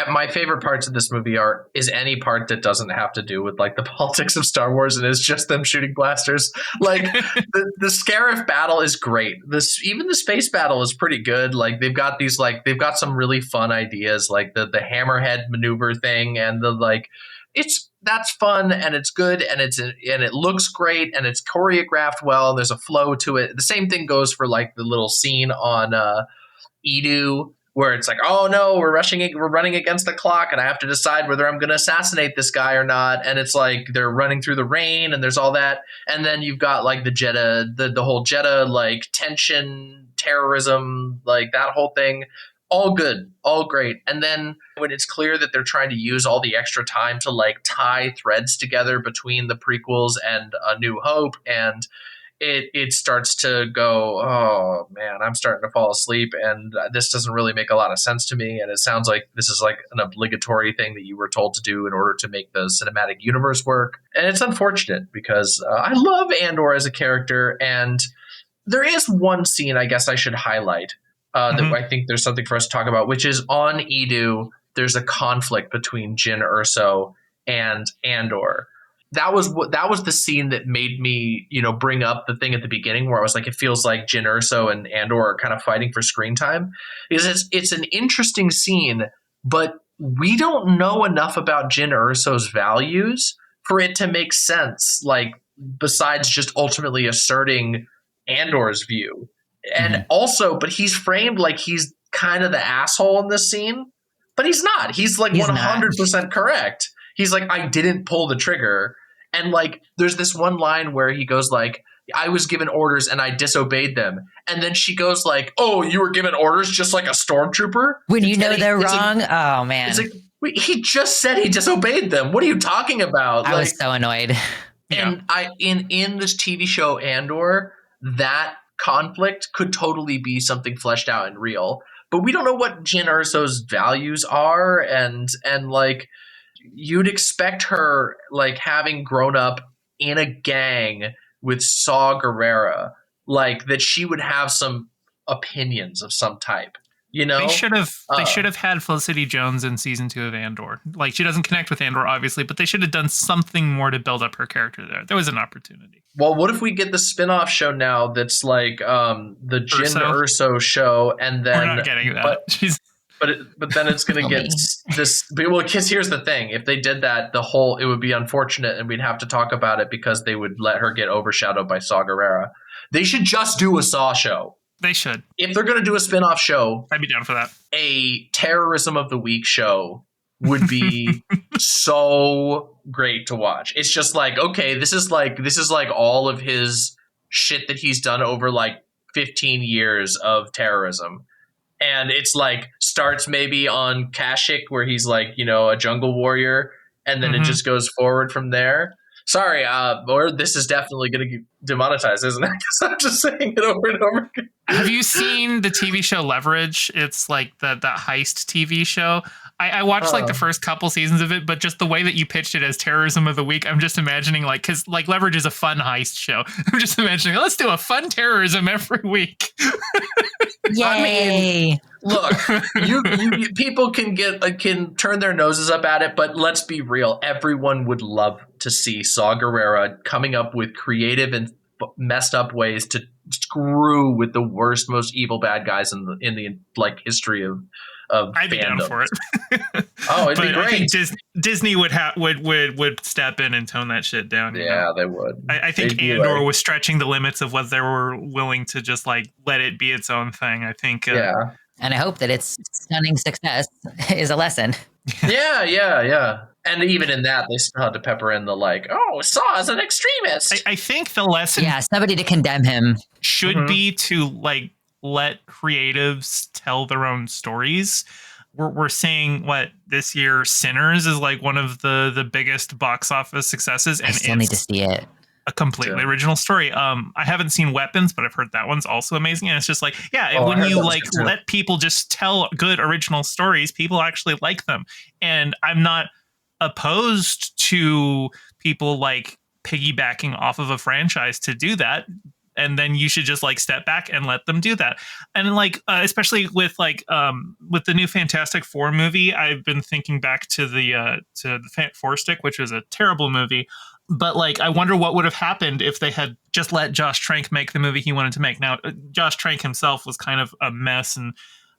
my favorite parts of this movie is any part that doesn't have to do with like the politics of Star Wars and is just them shooting blasters. Like the Scarif battle is great. Even the space battle is pretty good. Like they've got some really fun ideas, like the hammerhead maneuver thing, and that's fun and it's good and it looks great and it's choreographed well and there's a flow to it. The same thing goes for like the little scene on Edu, where it's like, oh no, we're running against the clock and I have to decide whether I'm going to assassinate this guy or not. And it's like they're running through the rain and there's all that. And then you've got like the Jedha, the whole Jedha like tension, terrorism, like that whole thing. All good, all great. And then when it's clear that they're trying to use all the extra time to like tie threads together between the prequels and A New Hope, and it starts to go, oh man, I'm starting to fall asleep and this doesn't really make a lot of sense to me. And it sounds like this is like an obligatory thing that you were told to do in order to make the cinematic universe work. And it's unfortunate because I love Andor as a character. And there is one scene I guess I should highlight that I think there's something for us to talk about, which is on Edu, there's a conflict between Jyn Erso and Andor. That was the scene that made me, bring up the thing at the beginning where I was like, it feels like Jyn Erso and Andor are kind of fighting for screen time. Because it's an interesting scene, but we don't know enough about Jyn Erso's values for it to make sense, like besides just ultimately asserting Andor's view. And also, but he's framed like he's kind of the asshole in this scene, but he's not. He's like 100% correct. He's like, I didn't pull the trigger. And like, there's this one line where he goes like, I was given orders and I disobeyed them. And then she goes like, oh, you were given orders just like a stormtrooper? When you know they're wrong? Like, oh, man. It's like, wait, he just said he disobeyed them. What are you talking about? I was so annoyed. And in this TV show Andor, that conflict could totally be something fleshed out and real. But we don't know what Jyn Erso's values are. And like, you'd expect her, like, having grown up in a gang with Saw Gerrera, like, that she would have some opinions of some type. They should have had Felicity Jones in season 2 of Andor. Like, she doesn't connect with Andor, obviously, but they should have done something more to build up her character there. There was an opportunity. Well, what if we get the spin-off show now that's like the Jyn Erso show, and then we're not getting that. But then it's going to get this. Well, because here's the thing: if they did that, it would be unfortunate, and we'd have to talk about it because they would let her get overshadowed by Saw Gerrera. They should just do a Saw show. They should. If they're going to do a spin-off show, I'd be down for that. A Terrorism of the Week show would be so great to watch. It's just like, okay, this is like all of his shit that he's done over like 15 years of terrorism. And it's like starts maybe on Kashyyyk where he's like, a jungle warrior, and then it just goes forward from there. Sorry, or this is definitely going to get demonetized, isn't it? Because I'm just saying it over and over again. Have you seen the TV show Leverage? It's like that heist TV show. I watched like the first couple seasons of it, but just the way that you pitched it as Terrorism of the Week, I'm just imagining because Leverage is a fun heist show. I'm just imagining, let's do a fun terrorism every week. Yay! I mean, look, you people can turn their noses up at it, but let's be real. Everyone would love to see Saw Gerrera coming up with creative and messed up ways to screw with the worst, most evil bad guys in the like history of I'd be down for it. Oh, it'd be great. I think Disney would step in and tone that shit down. Yeah, they would. I think Andor was stretching the limits of what they were willing to just like let it be its own thing. I think. Yeah. And I hope that its stunning success is a lesson. Yeah. And even in that, they still had to pepper in the like, oh, Saw is an extremist. I think the lesson, somebody to condemn him, should be to like let creatives tell their own stories. We're seeing what this year Sinners is like one of the biggest box office successes, and I still need to see it. A completely original story. I haven't seen Weapons, but I've heard that one's also amazing. And it's just like, when you like let people just tell good original stories, people actually like them. And I'm not opposed to people like piggybacking off of a franchise to do that. and then you should just like step back and let them do that. And like especially with the new Fantastic Four movie, I've been thinking back to the Four Stick, which was a terrible movie. But like, I wonder what would have happened if they had just let Josh Trank make the movie he wanted to make. Now, Josh Trank himself was kind of a mess, and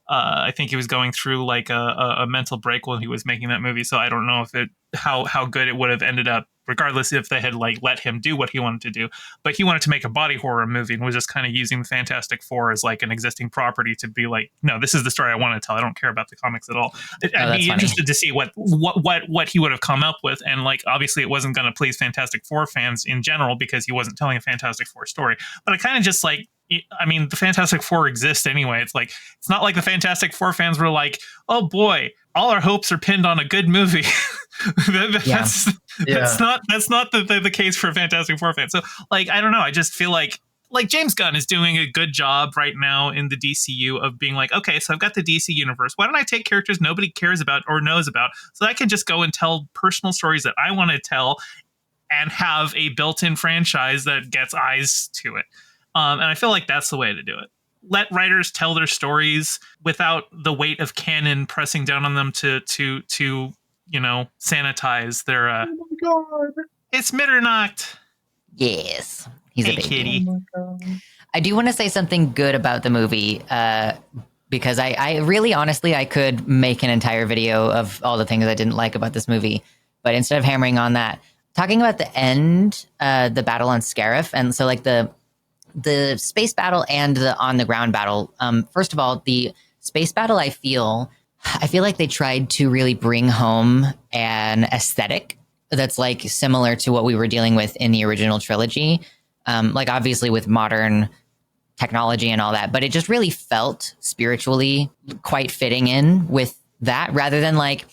I think he was going through like a mental break while he was making that movie. So I don't know if how good it would have ended up, regardless if they had like let him do what he wanted to do. But he wanted to make a body horror movie and was just kind of using the Fantastic Four as like an existing property to be like, no, this is the story I want to tell. I don't care about the comics at all. I'd be interested to see what he would have come up with. And like, obviously it wasn't going to please Fantastic Four fans in general because he wasn't telling a Fantastic Four story. But I kind of just like, I mean, the Fantastic Four exist anyway. It's like, it's not like the Fantastic Four fans were like, oh boy, all our hopes are pinned on a good movie. That's not the case for Fantastic Four fans. So like, I don't know. I just feel like James Gunn is doing a good job right now in the DCU of being like, okay, so I've got the DC universe. Why don't I take characters nobody cares about or knows about so I can just go and tell personal stories that I want to tell and have a built-in franchise that gets eyes to it. And I feel like that's the way to do it. Let writers tell their stories without the weight of canon pressing down on them to sanitize their. Oh my god! It's Mitternacht. Yes, he's a baby. Kitty. Oh I do want to say something good about the movie because I really, honestly, I could make an entire video of all the things I didn't like about this movie, but instead of hammering on that, talking about the end, the battle on Scarif, and so like the space battle and the on the ground battle. First of all, the space battle, I feel like they tried to really bring home an aesthetic that's like similar to what we were dealing with in the original trilogy. Like obviously with modern technology and all that, but it just really felt spiritually quite fitting in with that rather than like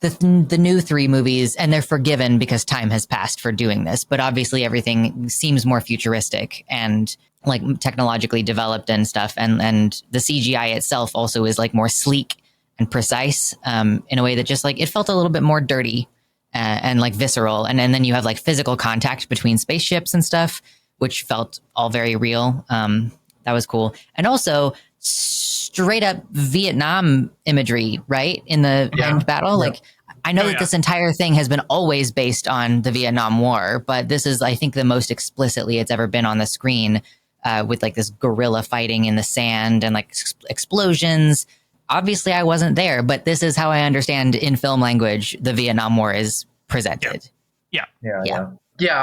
the new three movies, and they're forgiven because time has passed for doing this. But obviously everything seems more futuristic and like technologically developed and stuff. And the CGI itself also is like more sleek and precise in a way that just like it felt a little bit more dirty and like visceral. And then you have like physical contact between spaceships and stuff, which felt all very real. That was cool. And also straight up Vietnam imagery, right? In the end battle. Yeah. Like, I know that this entire thing has been always based on the Vietnam War, but this is, I think, the most explicitly it's ever been on the screen with like this guerrilla fighting in the sand and like explosions. Obviously, I wasn't there, but this is how I understand in film language the Vietnam War is presented. Yeah,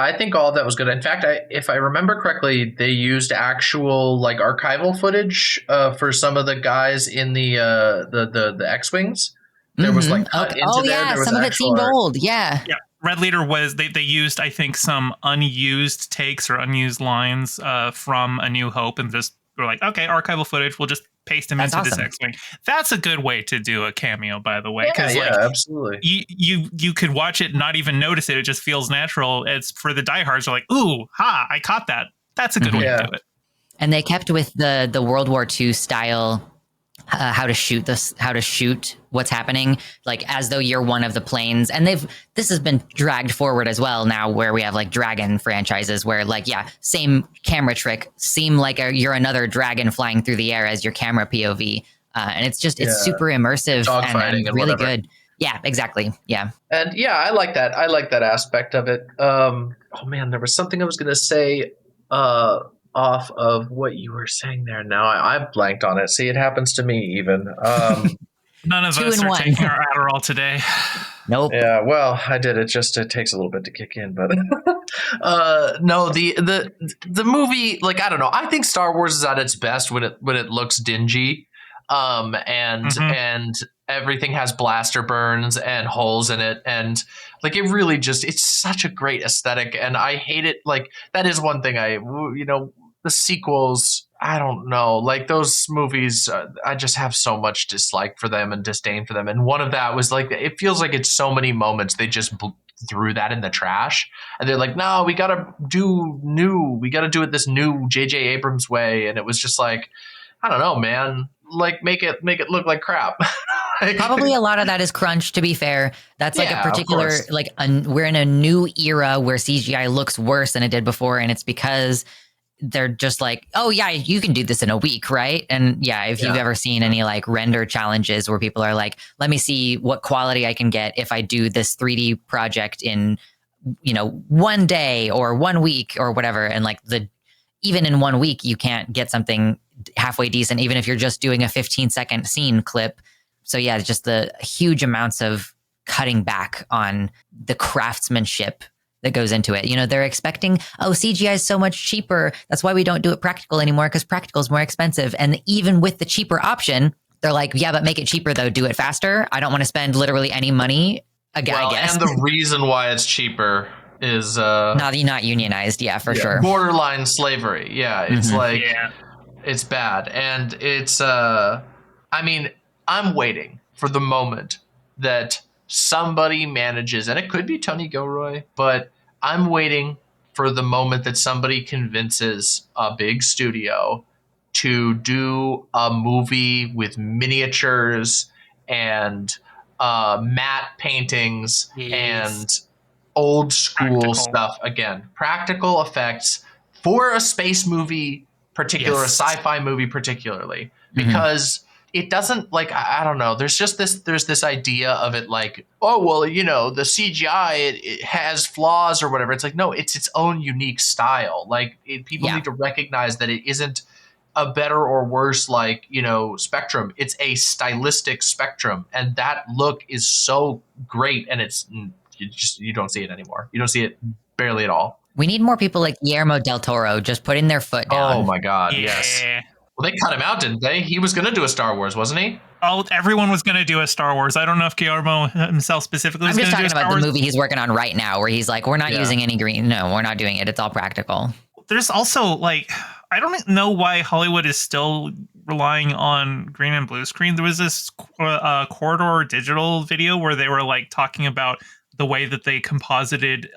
I think all of that was good. In fact, if I remember correctly, they used actual like archival footage for some of the guys in the X-Wings. There was like cut into there. There was some of it seemed old. Yeah. Red Leader was they used, I think, some unused takes or unused lines from A New Hope, and just were like, okay, archival footage. We'll just paste him into this X-Wing. That's a good way to do a cameo, by the way. Yeah, absolutely. You could watch it and not even notice it. It just feels natural. It's for the diehards are like, ooh, I caught that. That's a good way to do it. And they kept with the World War II style. How to shoot what's happening, like as though you're one of the planes. And this has been dragged forward as well now, where we have like dragon franchises where like, same camera trick, seem like you're another dragon flying through the air as your camera POV. And it's super immersive and really good. Yeah, exactly. Yeah. And I like that. I like that aspect of it. Oh man, there was something I was going to say, off of what you were saying there. Now I blanked on it. See, it happens to me even. None of us are taking our Adderall today. Nope. Yeah, well, I did. It takes a little bit to kick in, but no, the movie, like, I don't know. I think Star Wars is at its best when it looks dingy, and everything has blaster burns and holes in it, and like it really it's such a great aesthetic, and I hate it. Like that is one thing the sequels, I don't know, like those movies, I just have so much dislike for them and disdain for them. And one of that was like, it feels like it's so many moments they just threw that in the trash. And they're like, no, we got to do it this new J.J. Abrams way. And it was just like, I don't know, man, like make it look like crap. Probably a lot of that is crunch, to be fair. That's like a particular, like we're in a new era where CGI looks worse than it did before. And it's because they're just like, oh yeah, you can do this in a week, right? And yeah, if you've ever seen any like render challenges where people are like, let me see what quality I can get if I do this 3D project in, you know, 1 day or 1 week or whatever, and like even in 1 week you can't get something halfway decent, even if you're just doing a 15-second scene clip. So yeah, just the huge amounts of cutting back on the craftsmanship that goes into it. You know, they're expecting, oh, CGI is so much cheaper. That's why we don't do it practical anymore, because practical is more expensive. And even with the cheaper option, they're like, yeah, but make it cheaper though. Do it faster. I don't want to spend literally any money. I guess. And the reason why it's cheaper is not unionized. Yeah, for sure. Borderline slavery. Yeah, it's it's bad. And it's I mean, I'm waiting for the moment that somebody manages, and it could be Tony Gilroy, but I'm waiting for the moment that somebody convinces a big studio to do a movie with miniatures and matte paintings and old school stuff again. Practical effects for a space movie, a sci-fi movie particularly, because it doesn't, like, I don't know, there's this idea of it like, oh, well, you know, the CGI, it has flaws or whatever. It's like, no, it's its own unique style. Like, people need to recognize that it isn't a better or worse, like, you know, spectrum. It's a stylistic spectrum, and that look is so great, and it's you don't see it anymore. You don't see it barely at all. We need more people like Guillermo del Toro just putting their foot down. Oh my God, yes. Well, they cut him out, didn't they? He was going to do a Star Wars, wasn't he? Oh, everyone was going to do a Star Wars. I don't know if Guillermo himself specifically was going to do a Star Wars. I'm just talking about the movie he's working on right now, where he's like, we're not using any green. No, we're not doing it. It's all practical. There's also, like, I don't know why Hollywood is still relying on green and blue screen. There was this Corridor Digital video where they were, like, talking about the way that they composited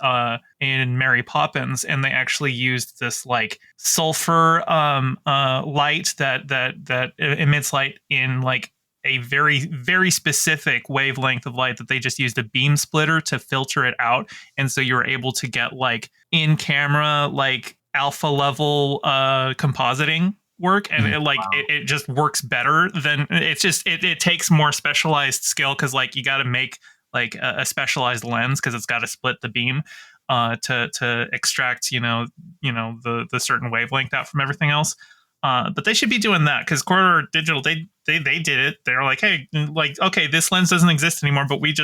in Mary Poppins, and they actually used this like sulfur light that emits light in like a very, very specific wavelength of light that they just used a beam splitter to filter it out. And so you're able to get like in camera, like alpha level compositing work, and it just works better than it takes more specialized skill, because like you got to make like a specialized lens because it's got to split the beam to extract the certain wavelength out from everything else. But they should be doing that, because Corridor Digital they did it. They're like, hey, like, okay, this lens doesn't exist anymore, but we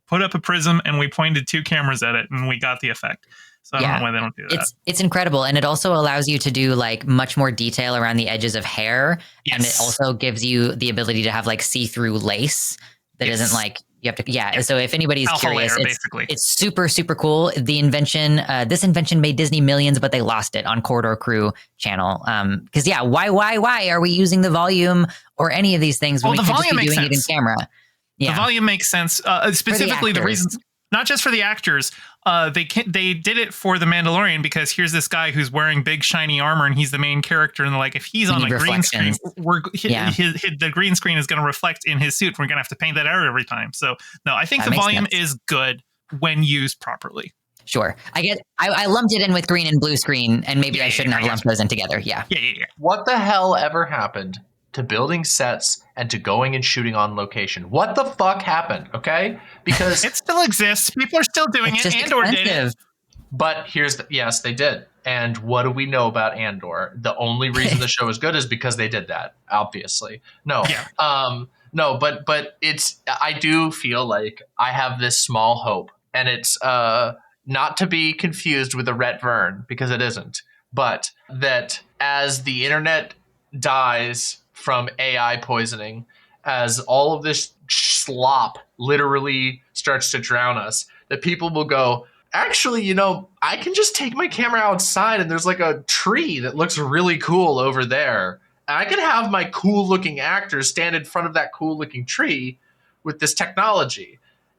put up a prism and we pointed 2 cameras at it and we got the effect. So I don't know why they don't do that. It's incredible, and it also allows you to do like much more detail around the edges of hair, and it also gives you the ability to have like see-through lace that isn't like. You have to, So if anybody's alpha curious, layer, it's super, super cool. The invention, this invention made Disney millions, but they lost it on Corridor Crew channel. Because why are we using the volume or any of these things when we could just be doing it in camera? Yeah. The volume makes sense. Specifically, the reasons, not just for the actors. They did it for the Mandalorian, because here's this guy who's wearing big shiny armor and he's the main character, and like if he's on a green screen, the green screen is going to reflect in his suit. We're going to have to paint that out every time. So no, I think the volume is good when used properly. Sure. I lumped it in with green and blue screen, and maybe I shouldn't have lumped those in together. Yeah. What the hell ever happened to building sets and to going and shooting on location? What the fuck happened? Okay, because it still exists. People are still doing it. Andor did it. But yes, they did. And what do we know about Andor? The only reason the show is good is because they did that. Obviously, no, but it's. I do feel like I have this small hope, and it's not to be confused with a Rhett Vern, because it isn't. But that as the internet dies from AI poisoning, as all of this slop literally starts to drown us, that people will go, actually, you know, I can just take my camera outside and there's like a tree that looks really cool over there. And I can have my cool looking actors stand in front of that cool looking tree with this technology.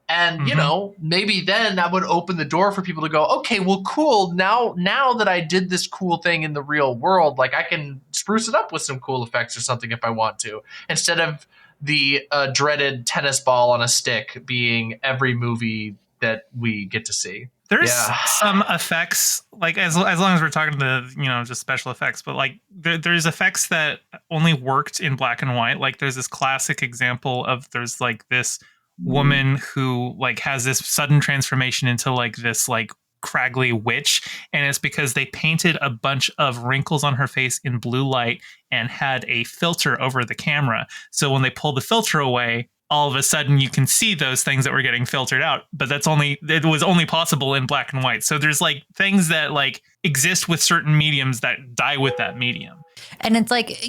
And, you know, maybe then that would open the door for people to go, okay, well, cool. Now that I did this cool thing in the real world, like I can spruce it up with some cool effects or something if I want to, instead of the dreaded tennis ball on a stick being every movie that we get to see. There's some effects, like as long as we're talking to, just special effects, but like there's effects that only worked in black and white. Like there's this classic example of there's like this woman who like has this sudden transformation into like this like craggly witch, and it's because they painted a bunch of wrinkles on her face in blue light and had a filter over the camera. So when they pull the filter away, all of a sudden you can see those things that were getting filtered out, but it was only possible in black and white. So there's like things that like exist with certain mediums that die with that medium. And it's like,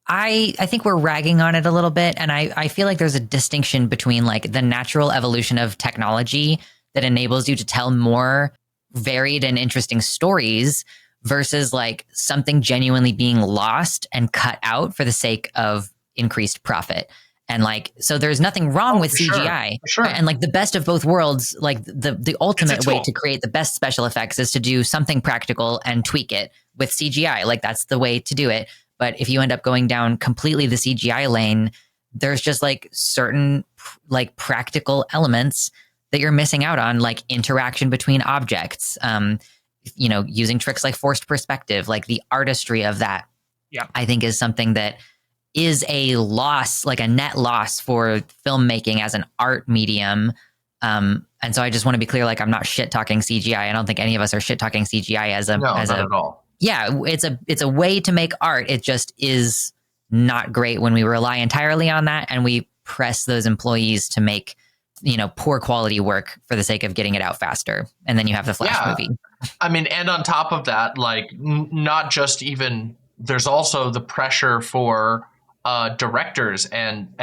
I think we're ragging on it a little bit. And I feel like there's a distinction between like the natural evolution of technology that enables you to tell more varied and interesting stories versus like something genuinely being lost and cut out for the sake of increased profit. And like, so there's nothing wrong with CGI. Sure. And like the best of both worlds, like the ultimate way to create the best special effects is to do something practical and tweak it with CGI. Like that's the way to do it. But if you end up going down completely the CGI lane, there's just like certain like practical elements that you're missing out on, like interaction between objects, using tricks like forced perspective, like the artistry of that. Yeah, I think is something that is a loss, like a net loss for filmmaking as an art medium. And so I just want to be clear, like I'm not shit talking CGI. I don't think any of us are shit talking CGI not at all. Yeah, it's a way to make art. It just is not great when we rely entirely on that and we press those employees to make, poor quality work for the sake of getting it out faster. And then you have the Flash movie. I mean, and on top of that, like not just even, there's also the pressure for directors and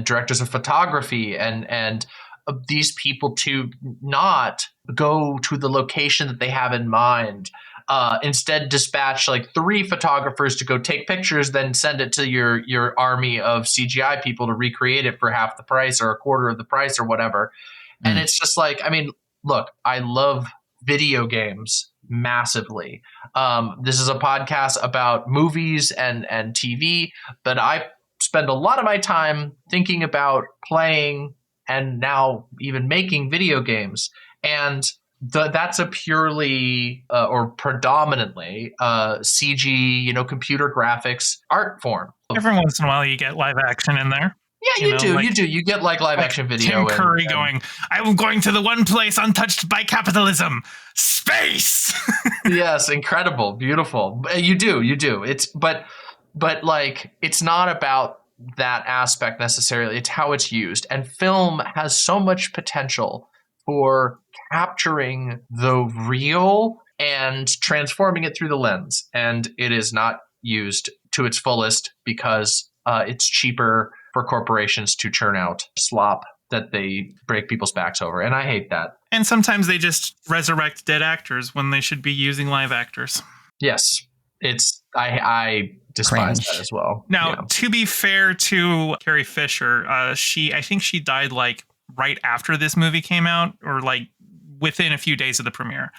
directors of photography and these people to not go to the location that they have in mind. Instead dispatch like 3 photographers to go take pictures, then send it to your army of CGI people to recreate it for half the price or a quarter of the price or whatever. And it's just like, I mean, look, I love video games massively. This is a podcast about movies and TV, but I spend a lot of my time thinking about playing and now even making video games. And that's a purely or predominantly CG, computer graphics art form. Every once in a while you get live action in there. Yeah, you do. You get like live action video. Tim Curry going, I'm going to the one place untouched by capitalism, space. Yes, incredible, beautiful. You do. But like it's not about that aspect necessarily. It's how it's used. And film has so much potential for capturing the real and transforming it through the lens. And it is not used to its fullest because it's cheaper for corporations to churn out slop that they break people's backs over. And I hate that. And sometimes they just resurrect dead actors when they should be using live actors. Yes. I despise that as well. Now, to be fair to Carrie Fisher, I think she died like right after this movie came out, or like within a few days of the premiere.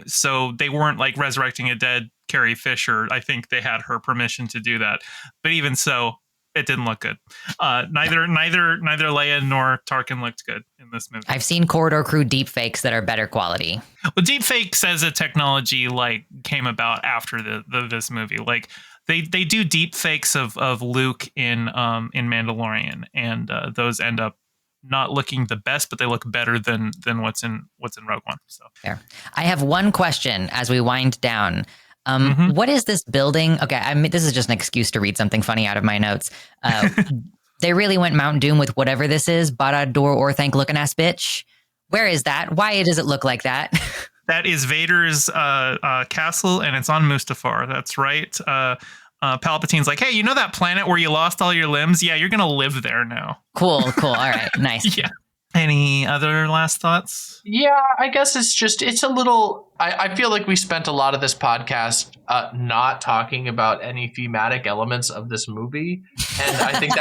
So they weren't like resurrecting a dead Carrie Fisher. I think they had her permission to do that. But even so, it didn't look good. Neither Leia nor Tarkin looked good in this movie. I've seen Corridor Crew deepfakes that are better quality. Well, deepfakes as a technology like came about after this movie. Like they do deepfakes of Luke in Mandalorian, and those end up not looking the best, but they look better than what's in Rogue One. So there. I have one question as we wind down. What is this building? Okay, I mean, this is just an excuse to read something funny out of my notes. They really went Mount Doom with whatever this is. Barad-dûr Orthanc looking ass bitch. Where is that? Why does it look like that? That is Vader's castle, and it's on Mustafar. That's right. Palpatine's like, hey, you know that planet where you lost all your limbs? Yeah, you're going to live there now. Cool. All right, nice. Yeah. Any other last thoughts? Yeah, I guess it's a little, I feel like we spent a lot of this podcast not talking about any thematic elements of this movie. And I think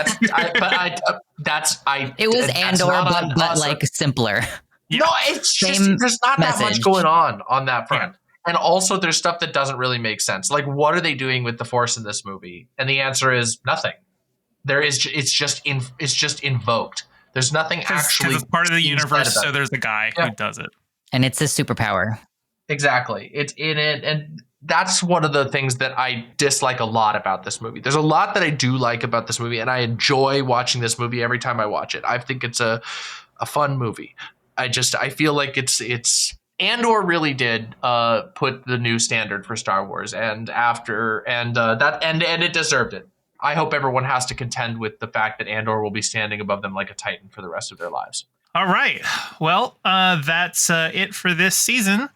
it was Andor, but like simpler. No, it's just, there's not that much going on that front. Yeah. And also there's stuff that doesn't really make sense. Like, what are they doing with the Force in this movie? And the answer is nothing. It's just invoked. There's nothing actually. It's part of the universe, so there's a guy who does it. And it's a superpower. Exactly. It's in it. And that's one of the things that I dislike a lot about this movie. There's a lot that I do like about this movie, and I enjoy watching this movie every time I watch it. I think it's a fun movie. I feel like it's Andor really did put the new standard for Star Wars, and it deserved it. I hope everyone has to contend with the fact that Andor will be standing above them like a titan for the rest of their lives. All right. Well, that's it for this season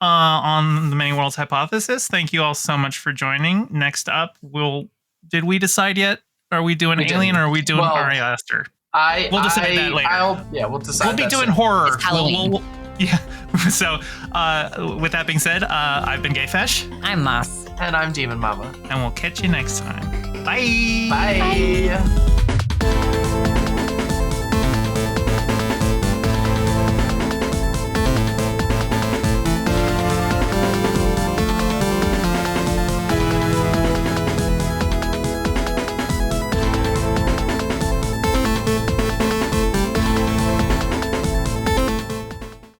on the Many Worlds Hypothesis. Thank you all so much for joining. Next up, did we decide yet? Are we doing Alien or are we doing Ari Aster? We'll decide that later. We'll decide. We'll be doing horror. It's Halloween. Yeah. So, with that being said, I've been Gayfesh. I'm Moss. And I'm DemonMama. And we'll catch you next time. Bye. Bye.